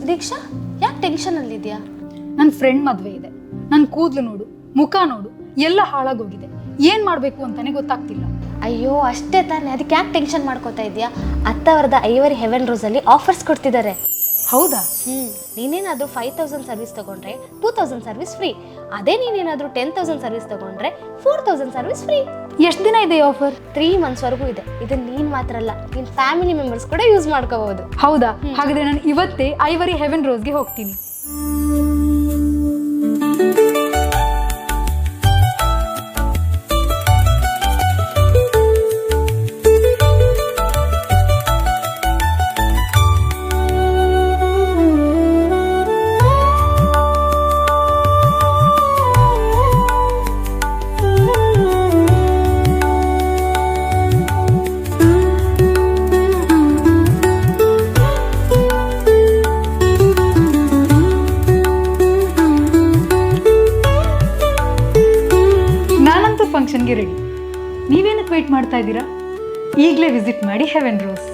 ದೀಕ್ಷಾ, ಯಾಕೆ ಟೆನ್ಷನಲ್ಲಿದೆಯಾ? ನನ್ನ ಫ್ರೆಂಡ್ ಮದುವೆ ಇದೆ. ನನ್ನ ಕೂದಲು ನೋಡು, ಮುಖ ನೋಡು, ಎಲ್ಲ ಹಾಳಾಗೋಗಿದೆ. ಏನು ಮಾಡಬೇಕು ಅಂತಾನೆ ಗೊತ್ತಾಗ್ತಿಲ್ಲ. ಅಯ್ಯೋ ಅಷ್ಟೇ ತಾನೇ, ಅದಕ್ಕೆ ಯಾಕೆ ಟೆನ್ಷನ್ ಮಾಡ್ಕೋತಾ ಇದೆಯಾ? ಅತ್ತವರದ ಐವರಿ ಹೆವೆನ್ ರೋಸಲ್ಲಿ ಆಫರ್ಸ್ ಕೊಡ್ತಿದ್ದಾರೆ. ಹೌದಾ? ನೀನೇನಾದರೂ 5000 ಸರ್ವಿಸ್ ತಗೊಂಡ್ರೆ 2000 ಸರ್ವಿಸ್ ಫ್ರೀ. ಅದೇ ನೀನೇನಾದರೂ 10,000 ಸರ್ವಿಸ್ ತಗೊಂಡ್ರೆ 4000 ಸರ್ವಿಸ್ ಫ್ರೀ. ಎಷ್ಟು ದಿನ ಇದೆ ಆಫರ್? 3 ಮಂತ್ಸ್ವರೆಗೂ ಇದೆ. ಇದು ನೀನು ಮಾತ್ರ ಅಲ್ಲ, ನಿನ್ನ ಫ್ಯಾಮಿಲಿ ಮೆಂಬರ್ಸ್ ಕೂಡ ಯೂಸ್ ಮಾಡ್ಕೋಬಹುದು. ಹೌದಾ? ಹಾಗಾದ್ರೆ ನಾನು ಇವತ್ತೇ ಐವರಿ ಹೆವೆನ್ ರೋಸ್ಗೆ ಹೋಗ್ತೀನಿ. ಫಂಕ್ಷನ್ಗೆ ರೆಡಿ. ನೀವೇನಕ್ಕೆ ವೇಟ್ ಮಾಡ್ತಾ ಇದ್ದೀರಾ? ಈಗಲೇ ವಿಸಿಟ್ ಮಾಡಿ ಹೆವೆನ್ ರೋಸ್.